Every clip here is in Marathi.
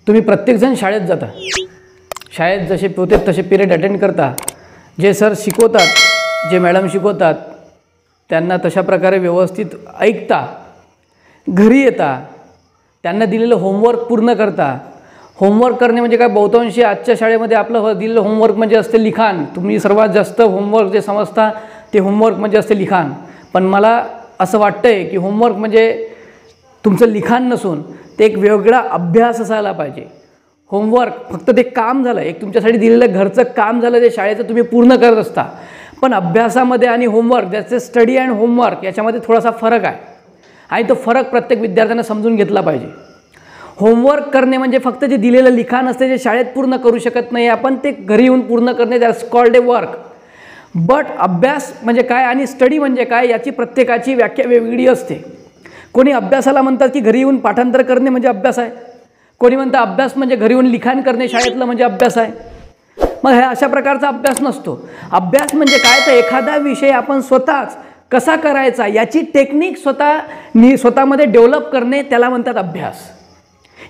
तुम्ही प्रत्येकजण शाळेत जाता, शाळेत जसे होते तसे पिरियड अटेंड करता, जे सर शिकवतात, जे मॅडम शिकवतात त्यांना तशा प्रकारे व्यवस्थित ऐकता, घरी येता, त्यांना दिलेलं होमवर्क पूर्ण करता. होमवर्क करणे म्हणजे काय, बहुतांशी आजच्या शाळेमध्ये आपलं दिलेलं होमवर्क म्हणजे असते लिखाण. तुम्ही सर्वात जास्त होमवर्क जे समजता ते होमवर्क म्हणजे असते लिखाण. पण मला असं वाटतं आहे की होमवर्क म्हणजे तुमचं लिखाण नसून ते एक वेगळा अभ्यास असायला पाहिजे. होमवर्क फक्त ते काम झालं, एक तुमच्यासाठी दिलेलं घरचं काम झालं, जे शाळेचं तुम्ही पूर्ण करत असता. पण अभ्यासामध्ये आणि होमवर्क, ज्याचे स्टडी अँड होमवर्क याच्यामध्ये थोडासा फरक आहे आणि तो फरक प्रत्येक विद्यार्थ्यांना समजून घेतला पाहिजे. होमवर्क करणे म्हणजे फक्त जे दिलेलं लिखाण असते, जे शाळेत पूर्ण करू शकत नाही आपण, ते घरी येऊन पूर्ण करणे, that's called a work. But अभ्यास म्हणजे काय आणि स्टडी म्हणजे काय याची प्रत्येकाची व्याख्या वेगवेगळी असते. कोणी अभ्यासाला म्हणतात की घरी येऊन पाठांतर करणे म्हणजे अभ्यास आहे, कोणी म्हणतं अभ्यास म्हणजे घरी येऊन लिखाण करणे शाळेतलं म्हणजे अभ्यास आहे. मग ह्या अशा प्रकारचा अभ्यास नसतो. अभ्यास म्हणजे काय, तर एखादा विषय आपण स्वतःच कसा करायचा याची टेक्निक स्वतःमध्ये डेव्हलप करणे, त्याला म्हणतात अभ्यास.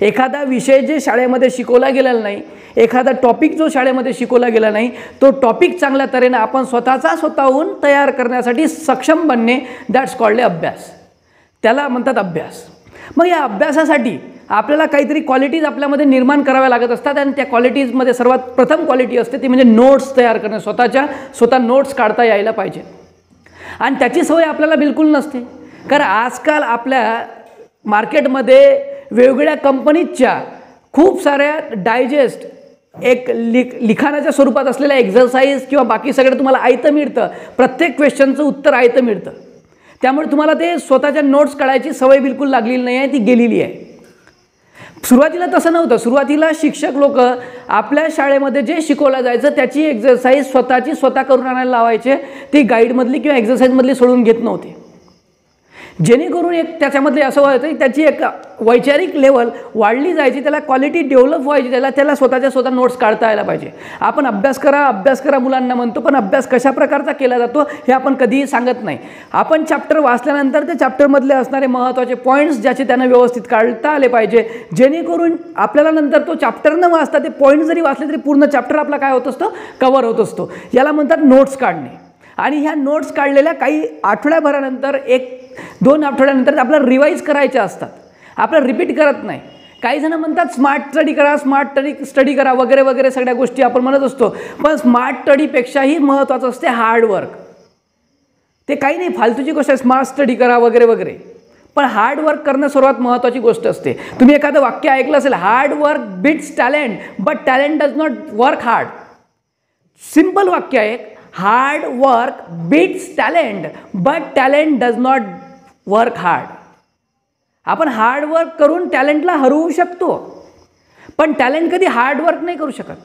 एखादा विषय जे शाळेमध्ये शिकवला गेलेला नाही, एखादा टॉपिक जो शाळेमध्ये शिकवला गेला नाही, तो टॉपिक चांगल्या तऱ्हेनं आपण स्वतःहून तयार करण्यासाठी सक्षम बनणे, दॅट्स कॉल्ड ए अभ्यास. त्याला म्हणतात अभ्यास. मग या अभ्यासासाठी आपल्याला काहीतरी क्वालिटीज आपल्यामध्ये निर्माण कराव्या लागत असतात आणि त्या क्वालिटीजमध्ये सर्वात प्रथम क्वालिटी असते ती म्हणजे नोट्स तयार करणे. स्वतः नोट्स काढता यायला पाहिजे आणि त्याची सवय आपल्याला बिलकुल नसते. कारण आजकाल आपल्या मार्केटमध्ये वेगवेगळ्या कंपनीजच्या खूप साऱ्या डायजेस्ट एक लिखाणाच्या स्वरूपात असलेल्या एक्झरसाइज किंवा बाकी सगळं तुम्हाला आयतं मिळतं. प्रत्येक क्वेश्चनचं उत्तर आयतं मिळतं. त्यामुळे तुम्हाला ते स्वतःच्या नोट्स काढायची सवय बिलकुल लागलेली नाही आहे, ती गेलेली आहे. सुरुवातीला तसं नव्हतं. सुरुवातीला शिक्षक लोक आपल्या शाळेमध्ये जे शिकवलं जायचं त्याची एक्झरसाइज स्वतः करून आणायला लावायचे. ती गाईडमधली किंवा एक्झरसाइजमधली सोडून घेत नव्हते. जेणेकरून एक त्याच्यामधले असं व्हायचं की त्याची एक वैचारिक लेवल वाढली जायची, त्याला क्वालिटी डेव्हलप व्हायची, त्याला स्वतः नोट्स काढता यायला पाहिजे. आपण अभ्यास करा मुलांना म्हणतो, पण अभ्यास कशा प्रकारचा केला जातो हे आपण कधीही सांगत नाही. आपण चॅप्टर वाचल्यानंतर त्या चॅप्टरमधले असणारे महत्त्वाचे पॉईंट्स ज्याचे त्यांना व्यवस्थित काढता आले पाहिजे, जेणेकरून आपल्याला नंतर तो चॅप्टर न वाचता ते पॉईंट जरी वाचले तरी पूर्ण चॅप्टर आपला काय होत असतो, कव्हर होत असतो. याला म्हणतात नोट्स काढणे. आणि ह्या नोट्स काढलेल्या काही आठवड्याभरानंतर, 1-2 आठवड्यानंतर आपल्याला रिवाईज करायच्या असतात. आपल्याला रिपीट करत नाही. काही जण म्हणतात स्मार्ट स्टडी करा वगैरे वगैरे सगळ्या गोष्टी आपण म्हणत असतो. पण स्मार्ट स्टडीपेक्षाही महत्त्वाचं असते हार्डवर्क. ते काही नाही, फालतूची गोष्ट आहे स्मार्ट स्टडी करा वगैरे वगैरे, पण हार्डवर्क करणं सर्वात महत्त्वाची गोष्ट असते. तुम्ही एखादं वाक्य ऐकलं असेल, hard work beats talent but talent does not work hard. Simple वाक्य आहे, hard work beats talent but talent does not work hard. आपण हार्डवर्क करून टॅलेंटला हरवू शकतो, पण टॅलेंट कधी हार्डवर्क नाही करू शकत,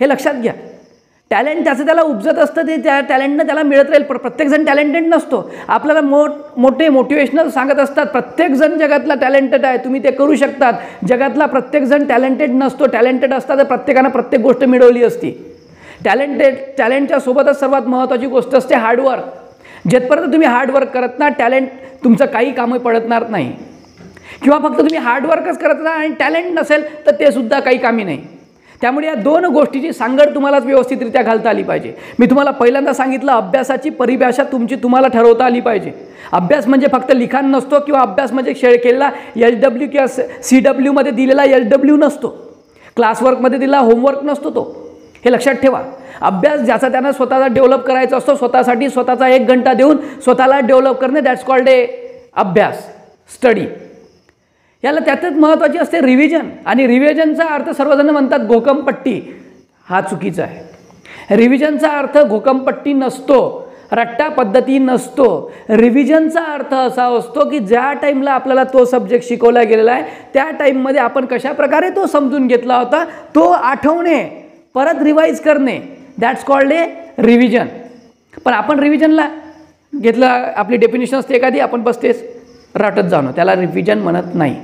हे लक्षात घ्या. टॅलेंट त्याला उपजत असतं, ते त्या टॅलेंटनं त्याला मिळत राहील. प्रत्येकजण टॅलेंटेड नसतो. आपल्याला मोठे मोटिवेशनल सांगत असतात प्रत्येकजण जगातला टॅलेंटेड आहे, तुम्ही ते करू शकतात. जगातला टॅलेंटेड नसतो. टॅलेंटेड असतात तर प्रत्येकानं प्रत्येक गोष्ट मिळवली असती. टॅलेंटच्या सोबतच सर्वात महत्त्वाची गोष्ट असते हार्डवर्क. जेथपर्यंत तुम्ही हार्डवर्क करत ना, टॅलेंट तुमचं काही कामं पडणार नाही. किंवा फक्त तुम्ही हार्डवर्कच करत राहा आणि टॅलेंट नसेल तर ते सुद्धा काही कामी नाही. त्यामुळे या दोन गोष्टीची सांगड तुम्हालाच व्यवस्थितरित्या घालता आली पाहिजे. मी तुम्हाला पहिल्यांदा सांगितलं, अभ्यासाची परिभाषा तुम्हाला ठरवता आली पाहिजे. अभ्यास म्हणजे फक्त लिखाण नसतो, किंवा अभ्यास म्हणजे केलेला LW किंवा CW मध्ये दिलेला LW नसतो, क्लासवर्कमध्ये दिलेला होमवर्क नसतो तो. हे लक्षात ठेवा. अभ्यास ज्याचा त्यांना स्वतःला डेव्हलप करायचा असतो, स्वतःसाठी स्वतःचा 1 घंटा देऊन स्वतःला डेव्हलप करणे, दॅट्स कॉल्ड ए अभ्यास, स्टडी. याला त्यातच महत्त्वाची असते रिव्हिजन. आणि रिव्हिजनचा अर्थ सर्वजण म्हणतात घोकमपट्टी, हा चुकीचा आहे. रिव्हिजनचा अर्थ घोकमपट्टी नसतो, रट्टा पद्धती नसतो. रिव्हिजनचा अर्थ असा असतो की ज्या टाईमला आपल्याला तो सब्जेक्ट शिकवला गेलेला आहे त्या टाईममध्ये आपण कशा प्रकारे तो समजून घेतला होता तो आठवणे, परत रिवाईज करणे, दॅट्स कॉल्ड ए रिव्हिजन. पण आपण रिव्हिजनला घेतलं, आपली डेफिनेशन असते एखादी, आपण बसतेच रटत जाणं, त्याला रिव्हिजन म्हणत नाही.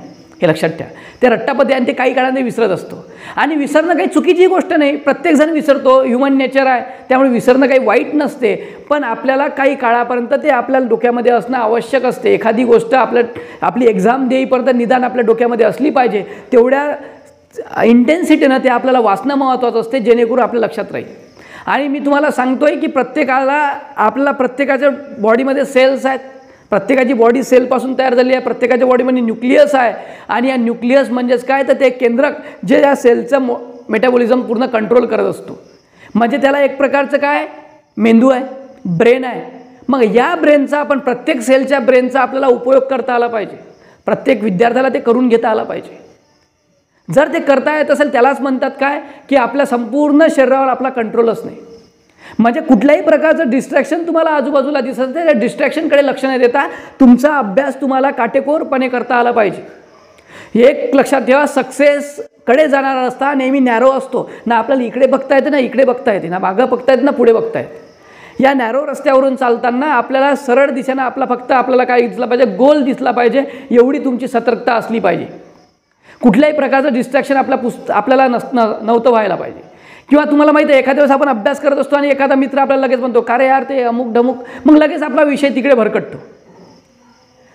हे लक्षात ठेवा. ते रट्टापद्धती आणि ते काही काळाने विसरत असतो. आणि विसरणं काही चुकीची गोष्ट नाही, प्रत्येकजण विसरतो, ह्युमन नेचर आहे, त्यामुळे विसरणं काही वाईट नसते. पण आपल्याला काही काळापर्यंत ते आपल्याला डोक्यामध्ये असणं आवश्यक असते. एखादी गोष्ट आपली एक्झाम देईपर्यंत निदान आपल्या डोक्यामध्ये असली पाहिजे. इंटेन्सिटीनं ते आपल्याला वाचणं महत्त्वाचं असते, जेणेकरून आपल्या लक्षात राहील. आणि मी तुम्हाला सांगतोय की आपल्याला प्रत्येकाच्या बॉडीमध्ये सेल्स आहेत, प्रत्येकाची बॉडी सेलपासून तयार झाली आहे, प्रत्येकाच्या बॉडीमध्ये न्यूक्लियस आहे. आणि या न्यूक्लियस म्हणजेच काय, तर ते केंद्रक जे या सेलचं मेटाबॉलिझम पूर्ण कंट्रोल करत असतो. म्हणजे त्याला एक प्रकारचं काय, मेंदू आहे, ब्रेन आहे. मग या ब्रेनचा आपण प्रत्येक सेलच्या ब्रेनचा आपल्याला उपयोग करता आला पाहिजे. प्रत्येक विद्यार्थ्याला ते करून घेता आलं पाहिजे. जर ते करता येत असेल त्यालाच म्हणतात काय, की आपल्या संपूर्ण शरीरावर आपला कंट्रोलच नाही. म्हणजे कुठल्याही प्रकारचं डिस्ट्रॅक्शन तुम्हाला आजूबाजूला दिसत असेल, त्या डिस्ट्रॅक्शनकडे लक्ष न देता तुमचा अभ्यास तुम्हाला काटेकोरपणे करता आला पाहिजे. एक लक्षात ठेवा, सक्सेसकडे जाणारा रस्ता नेहमी नॅरो असतो. ना आपल्याला इकडे बघता येते, ना इकडे बघता येते, ना मागं बघता येते, ना पुढे बघता येते. या नॅरो रस्त्यावरून चालताना आपल्याला सरळ दिशेनं आपल्याला काय दिसलं पाहिजे, गोल दिसला पाहिजे, एवढी तुमची सतर्कता असली पाहिजे. कुठल्याही प्रकारचं डिस्ट्रॅक्शन आपल्याला नव्हतं व्हायला पाहिजे. किंवा तुम्हाला माहिती आहे, एखाद्या वेळेस आपण अभ्यास करत असतो आणि एखादा मित्र आपल्याला लगेच म्हणतो, का रे यार ते अमुक ढमुक, मग लगेच आपला विषय तिकडे भरकटतो.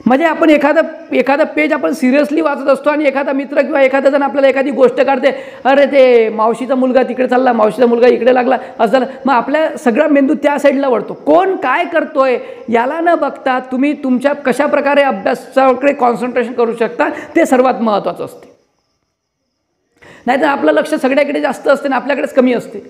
म्हणजे आपण एखादा पेज आपण सिरियसली वाचत असतो आणि एखादा मित्र किंवा एखादा जण आपल्याला एखादी गोष्ट काढते, अरे ते मावशीचा मुलगा तिकडे चालला, मावशीचा मुलगा इकडे लागला, असं झालं. मग आपल्या सगळा मेंदू त्या साईडला वळतो. कोण काय करतोय याला न बघता तुम्ही तुमच्या कशा प्रकारे अभ्यासाकडे कॉन्सन्ट्रेशन करू शकता ते सर्वात महत्त्वाचं असते. नाहीतर आपलं लक्ष सगळ्याकडे जास्त असते ना आपल्याकडेच कमी असते.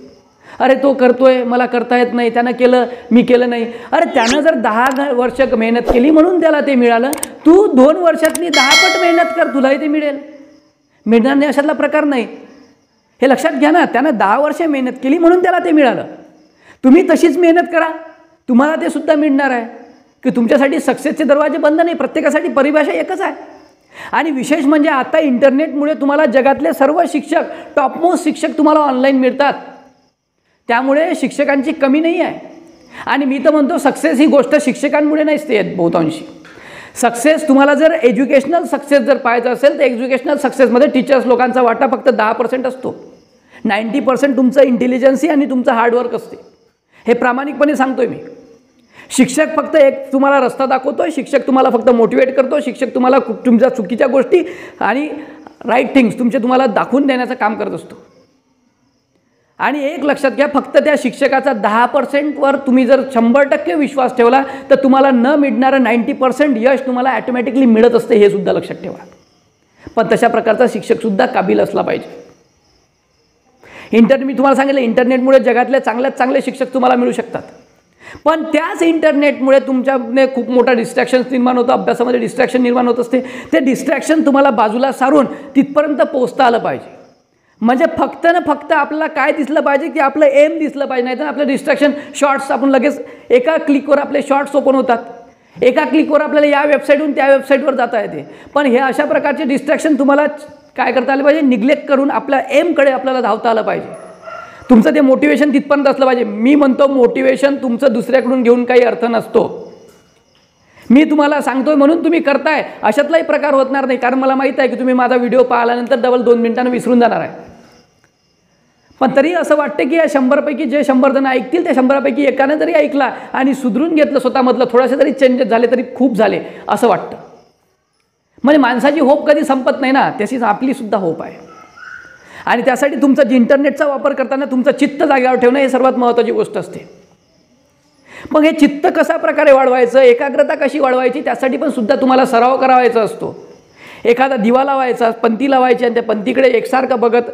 अरे तो करतोय, मला करता येत नाही, त्यानं केलं, मी केलं नाही. अरे त्यानं जर 10 वर्ष मेहनत केली म्हणून त्याला ते मिळालं, तू 2 वर्षातली 10 पट मेहनत कर, तुलाही ते मिळेल. मिळणार नाही अशातला प्रकार नाही, हे लक्षात घ्या ना. त्यानं 10 वर्ष मेहनत केली म्हणून त्याला ते मिळालं. तुम्ही तशीच मेहनत करा, तुम्हाला ते सुद्धा मिळणार आहे. की तुमच्यासाठी सक्सेसचे दरवाजे बंद नाही, प्रत्येकासाठी परिभाषा एकच आहे. आणि विशेष म्हणजे आता इंटरनेटमुळे तुम्हाला जगातले सर्व शिक्षक, टॉपमोस्ट शिक्षक तुम्हाला ऑनलाईन मिळतात. त्यामुळे शिक्षकांची कमी नाही आहे. आणि मी तर म्हणतो सक्सेस ही गोष्ट शिक्षकांमुळे नाहीच ते येत बहुतांशी. सक्सेस तुम्हाला जर एज्युकेशनल सक्सेस जर पाहायचं असेल तर एज्युकेशनल सक्सेसमध्ये टीचर्स लोकांचा वाटा फक्त 10% असतो. 90% तुमचं इंटेलिजन्सी आणि तुमचं हार्डवर्क असते. हे प्रामाणिकपणे सांगतोय मी. शिक्षक फक्त एक तुम्हाला रस्ता दाखवतोय, शिक्षक तुम्हाला फक्त मोटिवेट करतो, शिक्षक तुम्हाला तुमच्या चुकीच्या गोष्टी आणि राईट थिंग्स तुम्हाला दाखवून देण्याचं काम करत असतो. आणि एक लक्षात घ्या, फक्त त्या शिक्षकाचा 10%वर तुम्ही जर 100% विश्वास ठेवला तर तुम्हाला न मिळणारं 90% यश तुम्हाला ॲटोमॅटिकली मिळत असते, हे सुद्धा लक्षात ठेवा. पण तशा प्रकारचा शिक्षकसुद्धा काबिल असला पाहिजे. मी तुम्हाला सांगितलं, इंटरनेटमुळे जगातले चांगल्यात चांगले शिक्षक तुम्हाला मिळू शकतात. पण त्याच इंटरनेटमुळे तुमच्याने खूप मोठा डिस्ट्रॅक्शन निर्माण होतं, अभ्यासामध्ये डिस्ट्रॅक्शन निर्माण होत असते. ते डिस्ट्रॅक्शन तुम्हाला बाजूला सारून तिथपर्यंत पोहोचता आलं पाहिजे. म्हणजे फक्त आपल्याला काय दिसलं पाहिजे, की आपलं एम दिसलं पाहिजे. नाही तर आपलं डिस्ट्रॅक्शन शॉर्ट्स, आपण लगेच एका क्लिकवर आपले शॉर्ट्स ओपन होतात, एका क्लिकवर आपल्याला या वेबसाईटहून त्या वेबसाईटवर जाता येते. पण हे अशा प्रकारचे डिस्ट्रॅक्शन तुम्हाला काय करता आलं पाहिजे, निग्लेक्ट करून आपल्या एमकडे आपल्याला धावता आलं पाहिजे. तुमचं ते मोटिवेशन तिथपर्यंत असलं पाहिजे. मी म्हणतो मोटिवेशन तुमचं दुसऱ्याकडून घेऊन काही अर्थ नसतो. मी तुम्हाला सांगतोय म्हणून तुम्ही करताय अशातलाही प्रकार होणार नाही. कारण मला माहीत आहे की तुम्ही माझा व्हिडिओ पाहिल्यानंतर डबल 2 मिनिटांना विसरून जाणार आहे. पण तरी असं वाटतं की या 100पैकी जे 100 जण ऐकतील त्या 100पैकी एकाने जरी ऐकला आणि सुधरून घेतलं, स्वतःमधलं थोडेसे जरी चेंजेस झाले तरी खूप झाले असं वाटतं. म्हणजे माणसाची होप कधी संपत नाही ना, तशीच आपली सुद्धा होप आहे. आणि त्यासाठी तुमचा इंटरनेटचा वापर करताना तुमचं चित्त जागेवर ठेवणं हे सर्वात महत्त्वाची गोष्ट असते. मग हे चित्त कशा प्रकारे वाढवायचं, एकाग्रता कशी वाढवायची, त्यासाठी पण सुद्धा तुम्हाला सराव करावायचा असतो. एखादा दिवा लावायचा, पंथी लावायची आणि त्या पंथीकडे एकसारखं बघत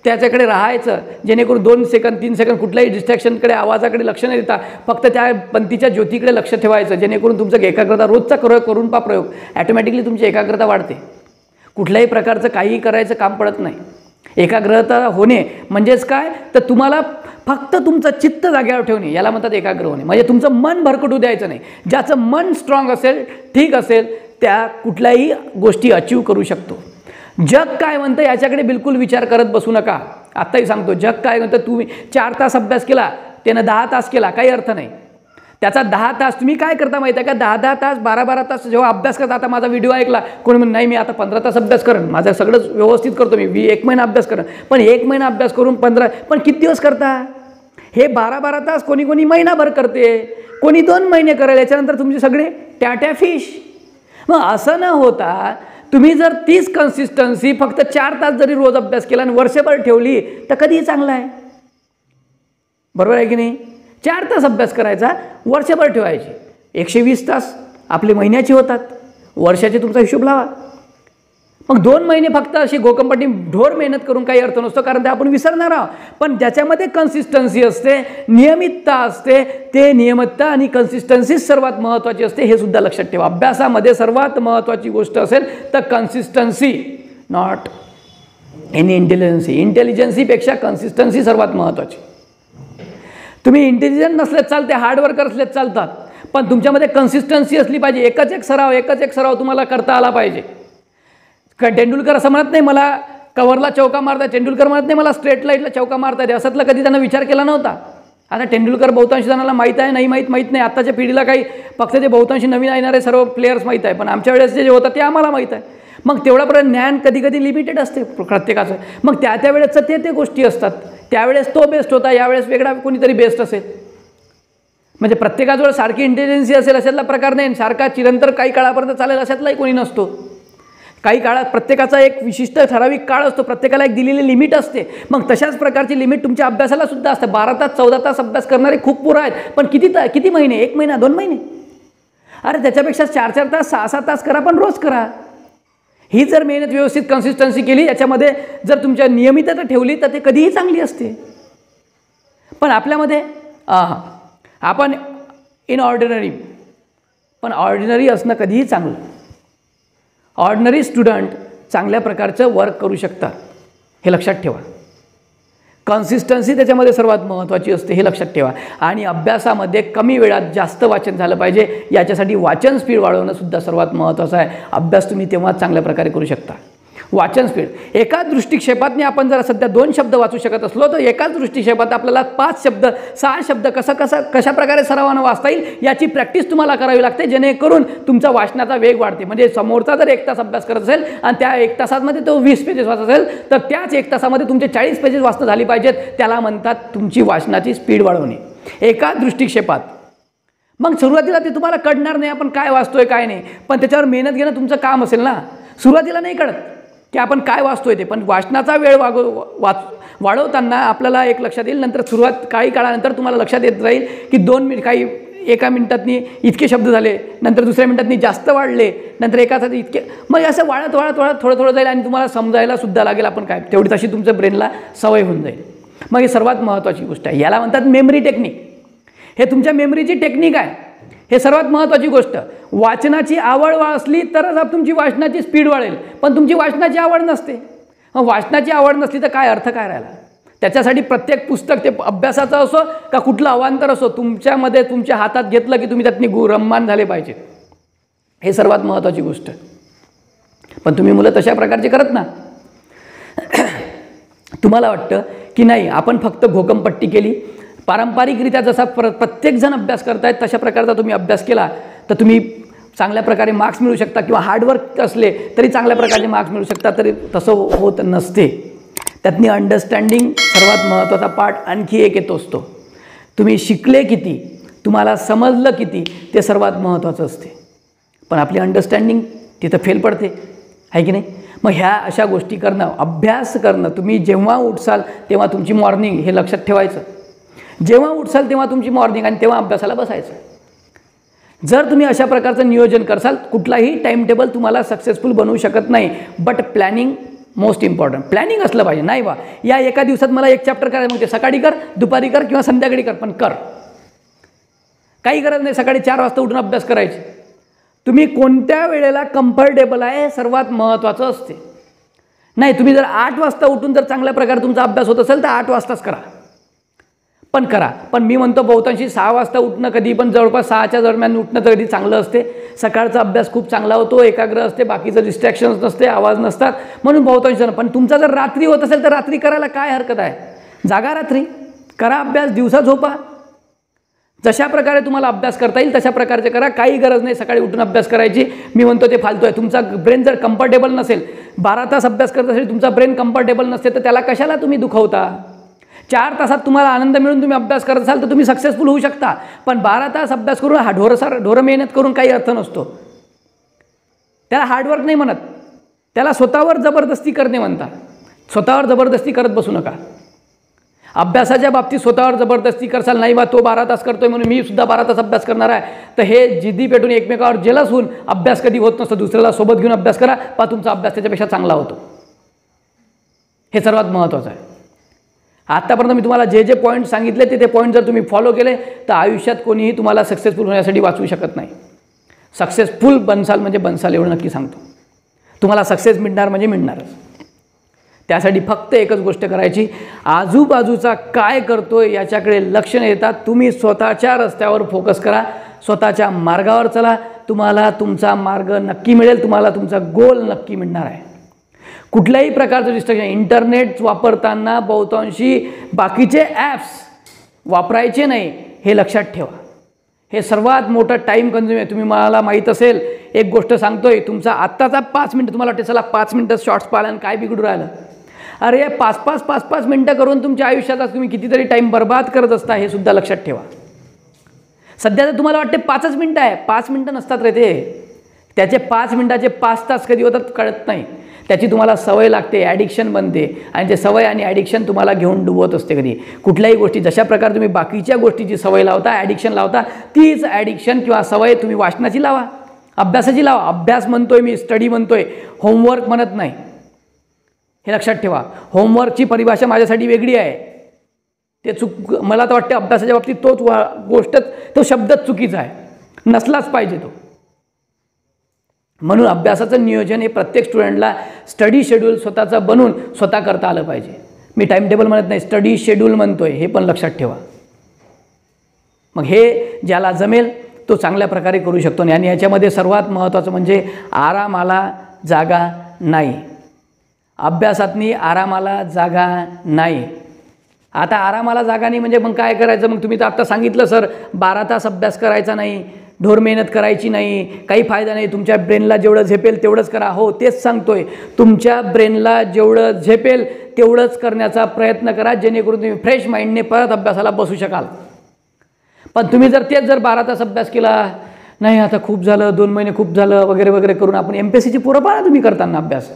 त्याच्याकडे राहायचं, जेणेकरून 2 सेकंद 3 सेकंद कुठल्याही डिस्ट्रॅक्शनकडे, आवाजाकडे लक्ष न देता फक्त त्या पंथीच्या ज्योतीकडे लक्ष ठेवायचं. जेणेकरून तुमचं एकाग्रता रोजचा करून पहा प्रयोग, ॲटोमॅटिकली तुमची एकाग्रता वाढते. कुठल्याही प्रकारचं काहीही करायचं काम पडत नाही. एकाग्रता होणे म्हणजेच काय, तर तुम्हाला फक्त तुमचं चित्त जागेवर ठेवणे, याला म्हणतात एकाग्र होणे. म्हणजे तुमचं मन भरकटू द्यायचं नाही. ज्याचं मन स्ट्रॉंग असेल, ठीक असेल, त्या कुठल्याही गोष्टी अचीव करू शकतो. जग काय म्हणतं याच्याकडे बिलकुल विचार करत बसू नका. आत्ताही सांगतो, जग काय म्हणतं, तुम्ही 4 तास अभ्यास केला, त्यानं 10 तास केला, काही अर्थ नाही. त्याचा 10 तास तुम्ही काय करता माहिती आहे का, 10-10 तास 12-12 तास जेव्हा अभ्यास करता. आता माझा व्हिडिओ ऐकला कोणी म्हणून, नाही मी आता 15 तास अभ्यास करेन, माझं सगळंच व्यवस्थित करतो मी 1 महिना अभ्यास करेन. पण 1 महिना अभ्यास करून 15, पण किती दिवस करता हे? 12-12 तास कोणी महिनाभर करते, कोणी 2 महिने करेल, याच्यानंतर तुमचे सगळे ट्याट्या फिश. मग असं न होता तुम्ही जर तीच कन्सिस्टन्सी फक्त 4 तास जरी रोज अभ्यास केला आणि वर्षभर ठेवली तर कधीही चांगलं आहे, बरोबर आहे की नाही? 4 तास अभ्यास करायचा, वर्षभर ठेवायचे, 120 तास आपले महिन्याचे होतात, वर्षाचे तुमचा हिशोब लावा. मग 2 महिने फक्त अशी घोकंपट्टी ढोर मेहनत करून काही अर्थ नसतो, कारण ते आपण विसरणार आहोत. पण ज्याच्यामध्ये कन्सिस्टन्सी असते, नियमितता असते, ते नियमितता आणि कन्सिस्टन्सीच सर्वात महत्त्वाची असते, हे सुद्धा लक्षात ठेवा. अभ्यासामध्ये सर्वात महत्त्वाची गोष्ट असेल तर कन्सिस्टन्सी, नॉट एनी इंटेलिजन्सी. इंटेलिजन्सीपेक्षा कन्सिस्टन्सी सर्वात महत्त्वाची. तुम्ही इंटेलिजंट नसलेत चालते, हार्डवर्कर असलेत चालतात, पण तुमच्यामध्ये कन्सिस्टन्सी असली पाहिजे. एकच एक सराव तुम्हाला करता आला पाहिजे. तेंडुलकर असं म्हणत नाही मला कव्हरला चौका मारता, तेंडुलकर म्हणत नाही मला स्ट्रेट लाईटला चौका मारता येते, असतला कधी त्यांना विचार केला नव्हता. आता तेंडुलकर बहुतांश जणांना माहीत आहे, नाही माहीत नाही. आत्ताच्या पिढीला काही फक्त जे बहुतांश नवीन येणारे सर्व प्लेयर्स माहीत आहे, पण आमच्या वेळेस जे होतं ते आम्हाला माहीत आहे. मग तेवढ्यापर्यंत ज्ञान कधी कधी लिमिटेड असते प्रत्येकाचं. मग त्या वेळेसचं ते गोष्टी असतात. त्यावेळेस तो बेस्ट होता, यावेळेस वेगळा कोणीतरी बेस्ट असेल. म्हणजे प्रत्येकाजवळ सारखी इंटेलिजन्सी असेल अशातला प्रकार नाही, सारखा चिरंतर काही काळापर्यंत चालेल अशातलाही कोणी नसतो. काही काळात प्रत्येकाचा एक विशिष्ट ठराविक काळ असतो, प्रत्येकाला एक दिलेली लिमिट असते. मग तशाच प्रकारची लिमिट तुमच्या अभ्यासाला सुद्धा असते. 12 तास 14 तास अभ्यास करणारे खूप पुरं आहेत, पण किती महिने? 1 महिना 2 महिने? अरे त्याच्यापेक्षा 4 तास 6 तास करा, पण रोज करा. ही जर मेहनत व्यवस्थित कन्सिस्टन्सी केली, याच्यामध्ये जर तुमच्या नियमितता ठेवली तर ते कधीही चांगली असते. पण आपल्यामध्ये आपण इनऑर्डिनरी, पण ऑर्डिनरी असणं कधीही चांगलं. ऑर्डिनरी स्टुडंट चांगल्या प्रकारचं वर्क करू शकतात, हे लक्षात ठेवा. कन्सिस्टन्सी त्याच्यामध्ये सर्वात महत्त्वाची असते, हे लक्षात ठेवा. आणि अभ्यासामध्ये कमी वेळात जास्त वाचन झालं पाहिजे, याच्यासाठी वाचन स्पीड वाढवणं सुद्धा सर्वात महत्त्वाचं आहे. अभ्यास तुम्ही तेव्हाच चांगल्या प्रकारे करू शकता. वाचन स्पीड, एकाच दृष्टिक्षेपातने आपण जर सध्या 2 शब्द वाचू शकत असलो तर एकाच दृष्टिक्षेपात आपल्याला 5 शब्द 6 शब्द कशा प्रकारे सरावानं वाचता येईल याची प्रॅक्टिस तुम्हाला करावी लागते, जेणेकरून तुमचा वाचनाचा वेग वाढते. म्हणजे समोरचा जर 1 तास अभ्यास करत असेल आणि त्या 1 तासामध्ये तो 20 पेजेस वाचत असेल तर त्याच 1 तासामध्ये तुमचे 40 पेजेस वाचणं झाली पाहिजेत. त्याला म्हणतात तुमची वाचनाची स्पीड वाढवणे, एकाच दृष्टिक्षेपात. मग सुरुवातीला ते तुम्हाला कळणार नाही आपण काय वाचतोय काय नाही, पण त्याच्यावर मेहनत घेणं तुमचं काम असेल ना. सुरुवातीला नाही कळत की आपण काय वाचतोय ते, पण वाचनाचा वेळ वाढवताना आपल्याला एक लक्षात येईल. नंतर काही काळानंतर तुम्हाला लक्षात येत राहील की 2 मिनिट काही 1 मिनिटातनी इतके शब्द झाले, नंतर दुसऱ्या मिनिटातनी जास्त वाढले, नंतर एका तासात इतके, मग असं वाढत थोडं जाईल आणि तुम्हाला समजायला सुद्धा लागेल आपण काय. तेवढी तशी तुमच्या ब्रेनला सवय होऊन जाईल. मग ही सर्वात महत्त्वाची गोष्ट आहे. याला म्हणतात मेमरी टेक्निक. हे तुमच्या मेमरीची टेक्निक आहे, हे सर्वात महत्त्वाची गोष्ट. वाचनाची आवड असली तरच तुमची वाचनाची स्पीड वाढेल, पण तुमची वाचनाची आवड नसते. मग वाचनाची आवड नसली तर काय अर्थ काय राहिला. त्याच्यासाठी प्रत्येक पुस्तक ते अभ्यासाचं असो का कुठलं अवांतर असो तुमच्यामध्ये तुमच्या हातात घेतलं की तुम्ही त्यातनी रममान झाले पाहिजे, हे सर्वात महत्त्वाची गोष्ट. पण तुम्ही मुलं तशा प्रकारचे करत ना. तुम्हाला वाटतं की नाही आपण फक्त घोकंपट्टी केली, पारंपरिकरित्या जसा प्रत्येकजण अभ्यास करतायत तशा प्रकारचा तुम्ही अभ्यास केला तर तुम्ही चांगल्या प्रकारे मार्क्स मिळू शकता, किंवा हार्डवर्क असले तरी चांगल्या प्रकारचे मार्क्स मिळू शकता. तरी तसं होत नसते. त्यातनी अंडरस्टँडिंग सर्वात महत्त्वाचा पार्ट आणखी एक येतो असतो. तुम्ही शिकले किती, तुम्हाला समजलं किती, ते सर्वात महत्त्वाचं असते. पण आपली अंडरस्टँडिंग तिथं फेल पडते, आहे की नाही. मग ह्या अशा गोष्टी करणं, अभ्यास करणं, तुम्ही जेव्हा उठसाल तेव्हा तुमची मॉर्निंग हे लक्षात ठेवायचं. जेव्हा उठसाल तेव्हा तुमची मॉर्निंग आणि तेव्हा अभ्यासाला बसायचं. जर तुम्ही अशा प्रकारचं नियोजन करसाल, कुठलाही टाईम टेबल तुम्हाला सक्सेसफुल बनवू शकत नाही. But planning most important. Planning असलं पाहिजे. नाही बा या एका दिवसात मला 1 चॅप्टर करायचं, मग ते सकाळी कर, दुपारी कर किंवा संध्याकाळी कर, पण कर. काही गरज नाही सकाळी 4 वाजता उठून अभ्यास करायची. तुम्ही कोणत्या वेळेला कम्फर्टेबल आहे हे सर्वात महत्त्वाचं असते. नाही तुम्ही जर 8 वाजता उठून जर चांगल्या प्रकारे तुमचा अभ्यास होत असेल तर 8 वाजताच करा, पण करा. पण मी म्हणतो बहुतांशी 6 वाजता उठणं, कधी पण जवळपास 6च्या दरम्यान उठणं तर कधी चांगलं असते. सकाळचा अभ्यास खूप चांगला होतो, एकाग्र असते, बाकीचं डिस्ट्रॅक्शन्स नसते, आवाज नसतात, म्हणून बहुतांश जण. पण तुमचा जर रात्री होत असेल तर रात्री करायला काय हरकत आहे. जागा रात्री करा अभ्यास, दिवसा झोपा. जशा प्रकारे तुम्हाला अभ्यास करता येईल तशा प्रकारचे करा. काही गरज नाही सकाळी उठून अभ्यास करायची. मी म्हणतो ते फालतू आहे. तुमचा ब्रेन जर कम्फर्टेबल नसेल, 12 तास अभ्यास करत असेल, तुमचा ब्रेन कम्फर्टेबल नसते तर त्याला कशाला तुम्ही दुखवता. 4 तासात तुम्हाला आनंद मिळून तुम्ही अभ्यास करत असाल तर तुम्ही सक्सेसफुल होऊ शकता. पण 12 तास अभ्यास करून ढोर मेहनत करून काही अर्थ नसतो. त्याला हार्डवर्क नाही म्हणत. त्याला स्वतःवर जबरदस्ती करणे म्हणतात. स्वतःवर जबरदस्ती करत बसू नका. अभ्यासाच्या बाबतीत स्वतःवर जबरदस्ती करसाल, नाही बा तो 12 तास करतोय म्हणून मी सुद्धा 12 तास अभ्यास करणार आहे, तर हे जिद्दी पेटून एकमेकावर जेलस होऊन अभ्यास कधी होत नसतं. दुसऱ्याला सोबत घेऊन अभ्यास करा, पा तुमचा अभ्यास त्याच्यापेक्षा चांगला होतो. हे सर्वात महत्त्वाचं आहे. आत्तापर्यंत मी तुम्हाला जे जे पॉईंट सांगितले ते पॉईंट जर तुम्ही फॉलो केले तर आयुष्यात कोणीही तुम्हाला सक्सेसफुल होण्यासाठी वाचवू शकत नाही. सक्सेसफुल बनसाल म्हणजे बनसाल, एवढं नक्की सांगतो. तुम्हाला सक्सेस मिळणार म्हणजे मिळणारच. त्यासाठी फक्त एकच गोष्ट करायची, आजूबाजूचा काय करतोय याच्याकडे लक्ष न देता तुम्ही स्वतःच्या रस्त्यावर फोकस करा, स्वतःच्या मार्गावर चला. तुम्हाला तुमचा मार्ग नक्की मिळेल, तुम्हाला तुमचा गोल नक्की मिळणार आहे. कुठल्याही प्रकारचं डिस्ट्रॅक्शन, इंटरनेट वापरताना बहुतांशी बाकीचे ॲप्स वापरायचे नाही, हे लक्षात ठेवा. हे सर्वात मोठं टाईम कन्झ्युम आहे. तुम्ही मला माहीत असेल, एक गोष्ट सांगतोय, तुमचा आत्ताचा 5 मिनटं तुम्हाला वाटते चला 5 मिनटं शॉर्ट्स पाहिलं काय बिघडू राहिलं. अरे 5-5 मिनटं करून तुमच्या आयुष्याचा तुम्ही कितीतरी टाईम बर्बाद करत असता, हे सुद्धा लक्षात ठेवा. सध्या तर तुम्हाला वाटते 5च मिनटं आहे, 5 मिनटं नसतात रे ते. त्याचे 5 मिनटाचे 5 तास कधी होतात कळत नाही. त्याची तुम्हाला सवय लागते, ॲडिक्शन बनते, आणि ते सवय आणि ॲडिक्शन तुम्हाला घेऊन डुबवत असते. कधी कुठल्याही गोष्टी जशा प्रकारे तुम्ही बाकीच्या गोष्टीची सवय लावता, ॲडिक्शन लावता, तीच ॲडिक्शन किंवा सवय तुम्ही वाचनाची लावा, अभ्यासाची लावा. अभ्यास म्हणतोय मी, स्टडी म्हणतोय, होमवर्क म्हणत नाही. हे लक्षात ठेवा. होमवर्कची परिभाषा माझ्यासाठी वेगळी आहे. ते मला तर वाटते अभ्यासाच्या बाबतीत तो शब्दच चुकीचा आहे, नसलाच पाहिजे तो. म्हणून अभ्यासाचं नियोजन हे प्रत्येक स्टुडंटला स्टडी शेड्यूल स्वतःचं बनवून स्वतः करता आलं पाहिजे. मी टाईम टेबल म्हणत नाही, स्टडी शेड्यूल म्हणतोय, हे पण लक्षात ठेवा. मग हे ज्याला जमेल तो चांगल्या प्रकारे करू शकतो. आणि याच्यामध्ये सर्वात महत्त्वाचं म्हणजे आरामाला जागा नाही. अभ्यासातनी आरामाला जागा नाही. आता आरामाला जागा नाही म्हणजे मग काय करायचं? मग तुम्ही तर आत्ता सांगितलं सर 12 तास अभ्यास करायचा नाही, ढोर मेहनत करायची नाही, काही फायदा नाही, तुमच्या ब्रेनला जेवढं झेपेल तेवढंच करा. हो, तेच सांगतोय, तुमच्या ब्रेनला जेवढं झेपेल तेवढंच करण्याचा प्रयत्न करा, जेणेकरून तुम्ही फ्रेश माइंडने परत अभ्यासाला बसू शकाल. पण तुम्ही जर 12 तास अभ्यास केला, नाही आता खूप झालं, 2 महिने खूप झालं वगैरे वगैरे करून आपण MPSCची पोरं पाहा तुम्ही करताना अभ्यास.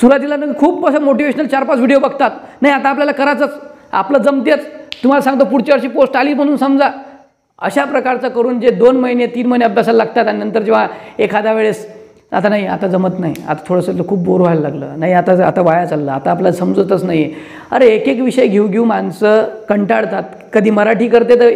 सुरुवातीला खूप असं मोटिवेशनल 4-5 व्हिडिओ बघतात, नाही आता आपल्याला करायचंच, आपलं जमतेच, तुम्हाला सांगतो पुढच्या वर्षी पोस्ट आली म्हणून समजा. अशा प्रकारचं करून जे 2 महिने 3 महिने अभ्यासाला लागतात, आणि नंतर जेव्हा एखाद्या वेळेस आता नाही, आता जमत नाही, आता थोडंसं खूप बोर व्हायला लागलं, नाही आता वाया चाललं, आता आपल्याला समजतच नाही. अरे एक विषय घेऊ माणसं कंटाळतात. कधी मराठी करते तर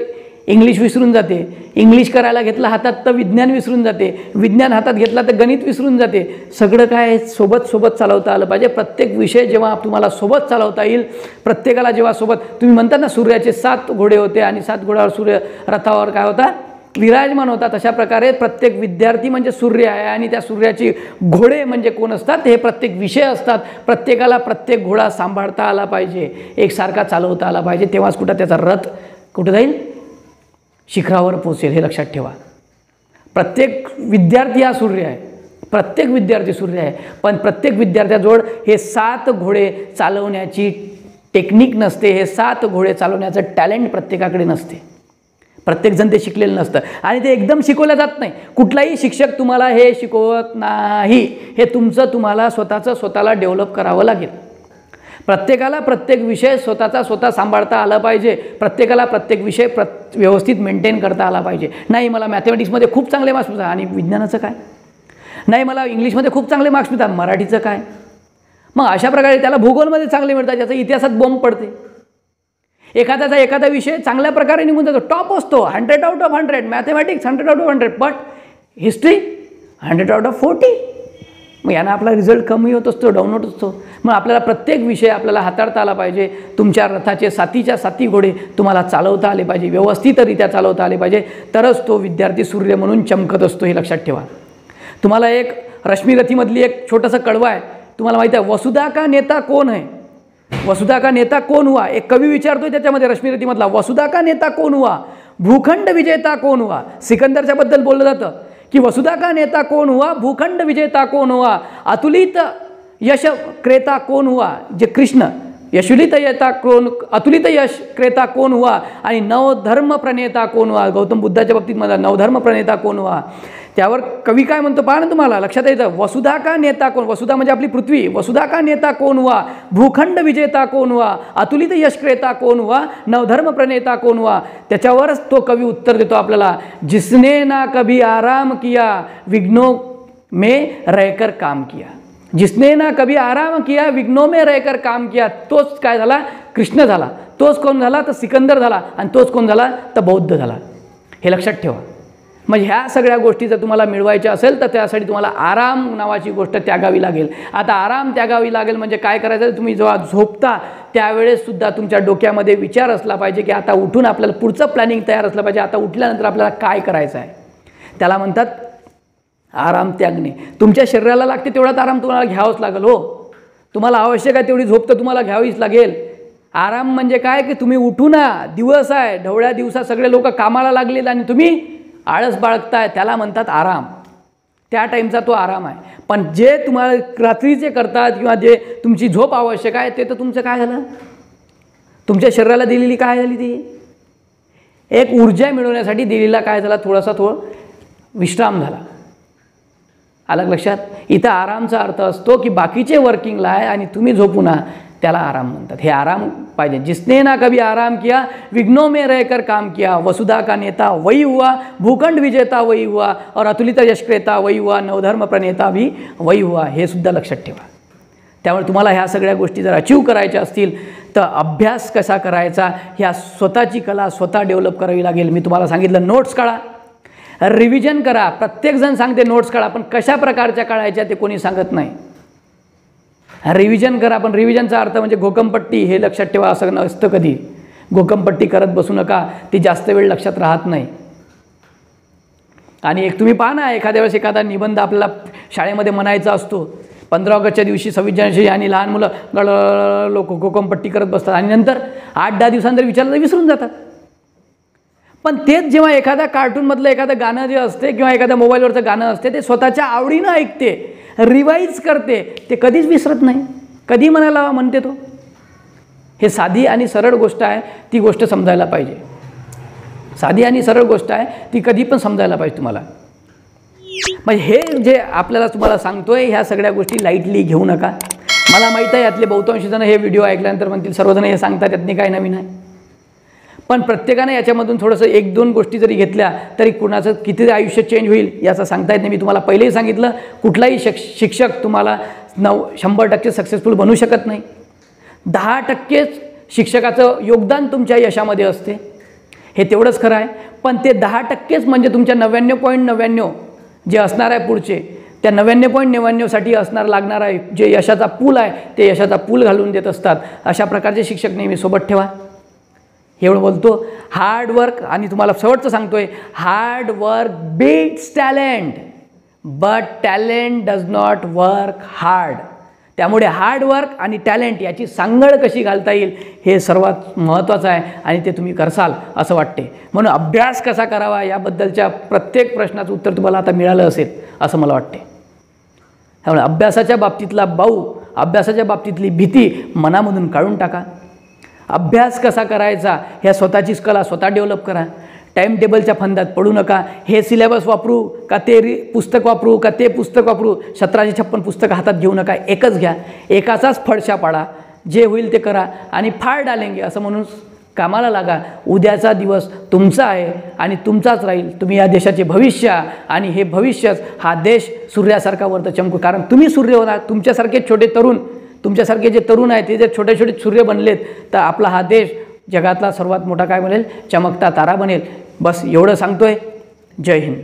इंग्लिश विसरून जाते, इंग्लिश करायला घेतलं हातात तर विज्ञान विसरून जाते, विज्ञान हातात घेतला तर गणित विसरून जाते. सगळं काय सोबत चालवता आलं पाहिजे. प्रत्येक विषय जेव्हा तुम्हाला सोबत चालवता येईल, प्रत्येकाला जेव्हा सोबत, तुम्ही म्हणतात ना सूर्याचे 7 घोडे होते आणि 7 घोड्यावर सूर्य रथावर काय होता, विराजमान होता. तशा प्रकारे प्रत्येक विद्यार्थी म्हणजे सूर्य आहे, आणि त्या सूर्याची घोडे म्हणजे कोण असतात, हे प्रत्येक विषय असतात. प्रत्येकाला प्रत्येक घोडा सांभाळता आला पाहिजे, एकसारखा चालवता आला पाहिजे, तेव्हाच कुठं त्याचा रथ कुठं जाईल, शिखरावर पोहोचेल. हे लक्षात ठेवा. प्रत्येक विद्यार्थी हा सूर्य आहे, प्रत्येक विद्यार्थी सूर्य आहे, पण प्रत्येक विद्यार्थ्याजवळ हे 7 घोडे चालवण्याची टेक्निक नसते, हे 7 घोडे चालवण्याचं टॅलेंट प्रत्येकाकडे नसते. प्रत्येकजण ते शिकलेलं नसतं, आणि ते एकदम शिकवलं जात नाही. कुठलाही शिक्षक तुम्हाला हे शिकवत नाही, हे तुम्हाला स्वतःला डेव्हलप करावं लागेल. प्रत्येकाला प्रत्येक विषय स्वतः सांभाळता आला पाहिजे. प्रत्येकाला प्रत्येक विषय व्यवस्थित मेंटेन करता आला पाहिजे. नाही मला मॅथमॅटिक्समध्ये खूप चांगले मार्क्स मिळतात, आणि विज्ञानाचं काय? नाही मला इंग्लिशमध्ये खूप चांगले मार्क्स मिळतात, मराठीचं काय? मग अशा प्रकारे त्याला भूगोलमध्ये चांगले मिळतात, ज्याचा इतिहासात बॉम्ब पडते. एखादा विषय चांगल्या प्रकारे निघून जातो, टॉप असतो, 100 out of 100, mathematics 100 out of 100, but history 100 out of 40. मग यानं आपला रिझल्ट कमी होत असतो, डाऊन होत असतो. मग आपल्याला प्रत्येक विषय आपल्याला हाताळता आला पाहिजे. तुमच्या रथाचे 7 घोडे तुम्हाला चालवता आले पाहिजे, व्यवस्थितरित्या चालवता आले पाहिजे, तरच तो विद्यार्थी सूर्य म्हणून चमकत असतो. हे लक्षात ठेवा. तुम्हाला एक रश्मीरथीमधली एक छोटंसं कडवं आहे, तुम्हाला माहिती आहे, वसुधा का नेता कौन है, वसुधा का नेता कौन हुआ. एक कवी विचारतोय त्याच्यामध्ये रश्मीरथीमधला, वसुधा का नेता कौन हुआ, भूखंड विजेता कौन हुआ. सिकंदरच्या बद्दल बोललं जातं की वसुधा का नेता कौन हुआ, भूखंड विजेता कौन हुआ, अतुलित यश क्रेता कौन हुआ. जे कृष्ण अतुलित यश क्रेता कौन हुआ, आणि नवधर्म प्रणेता कौन हुआ. गौतम बुद्धाच्या बाबतीत मला नवधर्म प्रणेता कौन हुआ. त्यावर कवी काय म्हणतो पहा ना, तुम्हाला लक्षात येतं. वसुधा का नेता कोण, वसुधा म्हणजे आपली पृथ्वी, वसुधा का नेता कोण वा, भूखंड विजेता कोण वा, अतुलित यशक्रेता कोण वा, नवधर्म प्रणेता कोण वा. त्याच्यावरच तो कवी उत्तर देतो आपल्याला, जिसने ना कभी आराम किया विघ्नों में रहकर काम किया. जिसने ना कभी आराम किया विघ्नों में रहकर काम किया, तोच काय झाला, कृष्ण झाला. तोच कोण झाला, तर सिकंदर झाला. आणि तोच कोण झाला, तर बौद्ध झाला. हे लक्षात ठेवा. म्हणजे ह्या सगळ्या गोष्टी जर तुम्हाला मिळवायच्या असेल तर त्यासाठी तुम्हाला आराम नावाची गोष्ट त्यागावी लागेल. आता आराम त्यागावी लागेल म्हणजे काय करायचं, तुम्ही जेव्हा झोपता त्यावेळेससुद्धा तुमच्या डोक्यामध्ये विचार असला पाहिजे की आता उठून आपल्याला पुढचं प्लॅनिंग तयार असलं पाहिजे. आता उठल्यानंतर आपल्याला काय करायचं आहे, त्याला म्हणतात आराम त्यागणे. तुमच्या शरीराला लागते तेवढाच आराम तुम्हाला घ्यावाच लागेल. हो, तुम्हाला आवश्यक आहे तेवढी झोप तर तुम्हाला घ्यावीच लागेल. आराम म्हणजे काय की तुम्ही उठू ना, दिवस आहे, ढवळ्या दिवसात सगळे लोक कामाला लागलेत आणि तुम्ही आळस बाळगताय, त्याला म्हणतात आराम. त्या टाईमचा तो आराम आहे. पण जे तुम्हाला रात्रीचे करतात किंवा जे तुमची झोप आवश्यक आहे ते तर तुमचं काय झालं, तुमच्या शरीराला दिलेली काय झाली, ती एक ऊर्जा मिळवण्यासाठी दिलेला काय झाला, थोडासा विश्राम झाला. आलं लक्षात. इथं आरामचा अर्थ असतो की बाकीचे वर्किंगला आहे आणि तुम्ही झोपू ना, त्याला आराम म्हणतात. हे आराम पाहिजे. जिसने ना कभी आराम किया विघ्नों में रहकर काम किया, वसुधा का नेता वही हुआ, भूखंड विजेता वही हुआ और अतुलित यशक्रेता वही हुआ, नवधर्म प्रणेता भी वही हुआ. हे सुद्धा लक्षात ठेवा. त्यामुळे तुम्हाला ह्या सगळ्या गोष्टी जर अचीव करायच्या असतील तर अभ्यास कसा करायचा, ह्या स्वतःची कला स्वतः डेव्हलप करावी लागेल. मी तुम्हाला सांगितलं नोट्स काढा, रिव्हिजन करा. प्रत्येकजण सांगते नोट्स काढा, पण कशा प्रकारच्या काढायच्या ते कोणी सांगत नाही. रिव्हिजन करा, पण रिव्हिजनचा अर्थ म्हणजे घोकमपट्टी, हे लक्षात ठेवा. असं नसतं कधी. घोकमपट्टी करत बसू नका, ती जास्त वेळ लक्षात राहत नाही. आणि एक तुम्ही पहा ना, एखाद्या वेळेस एखादा निबंध आपल्याला शाळेमध्ये म्हणायचा असतो, 15 ऑगस्टच्या दिवशी 26 जानेवारी आणि लहान मुलं लोक घोकमपट्टी करत बसतात आणि नंतर 8-10 दिवसांतर विचारलं तर विसरून जातात. पण तेच जेव्हा एखादा कार्टूनमधलं एखादं गाणं जे असते किंवा एखाद्या मोबाईलवरचं गाणं असते ते स्वतःच्या आवडीनं ऐकते, रिवाईज करते, ते कधीच विसरत नाही. कधी म्हणायला म्हणते तो. हे साधी आणि सरळ गोष्ट आहे, ती गोष्ट समजायला पाहिजे. साधी आणि सरळ गोष्ट आहे, ती कधी पण समजायला पाहिजे तुम्हाला. म्हणजे हे जे आपल्याला तुम्हाला सांगतोय ह्या सगळ्या गोष्टी लाईटली घेऊ नका. मला माहीत आहे यातले बहुतांश जण हे व्हिडिओ ऐकल्यानंतर म्हणतील सर्वजण हे सांगतात यातनी काय नवीन आहे. पण प्रत्येकाने याच्यामधून थोडंसं 1-2 गोष्टी जरी घेतल्या तरी कुणाचं किती आयुष्य चेंज होईल याचं सांगता येत नाही. मी तुम्हाला पहिलेही सांगितलं, कुठलाही शिक्षक तुम्हाला 100% सक्सेसफुल बनवू शकत नाही. 10% शिक्षकाचं योगदान तुमच्या यशामध्ये असते, हे तेवढंच खरं आहे. पण ते 10% म्हणजे तुमच्या 99.99 जे असणार आहे पुढचे, त्या 99.99साठी असणार लागणार आहे जे यशाचा पूल आहे, ते यशाचा पूल घालून देत असतात. अशा प्रकारचे शिक्षक नेहमी सोबत ठेवा. एवढं बोलतो. हार्डवर्क, आणि तुम्हाला शेवटचं सांगतोय, hard work beats talent but talent does not work hard. त्यामुळे हार्डवर्क आणि टॅलेंट याची सांगड कशी घालता येईल हे सर्वात महत्त्वाचं आहे आणि ते तुम्ही करसाल असं वाटते. म्हणून अभ्यास कसा करावा याबद्दलच्या प्रत्येक प्रश्नाचं उत्तर तुम्हाला आता मिळालं असेल असं मला वाटते. त्यामुळे अभ्यासाच्या बाबतीतला अभ्यासाच्या बाबतीतली भीती मनामधून काढून टाका. अभ्यास कसा करायचा ह्या स्वतःचीच कला स्वतः डेव्हलप करा. टाईम टेबलच्या फंदात पडू नका. हे सिलेबस वापरू का ते पुस्तक वापरू का ते पुस्तक वापरू, 1756 पुस्तकं हातात घेऊ नका. एकच घ्या, एकाचाच फडशा पाडा, जे होईल ते करा आणि फार डालेंगे असं म्हणून कामाला लागा. उद्याचा दिवस तुमचा आहे आणि तुमचाच राहील. तुम्ही या देशाचे भविष्य, आणि हे भविष्यच हा देश सूर्यासारखा वरतं चमकू. कारण तुम्ही सूर्य होणार. तुमच्यासारखे छोटे तरुण, तुमच्यासारखे जे तरुण आहेत ते जर छोटे छोटे सूर्य बनलेत तर आपला हा देश जगातला सर्वात मोठा काय बनेल, चमकता तारा बनेल. बस एवढं सांगतोय. जय हिंद.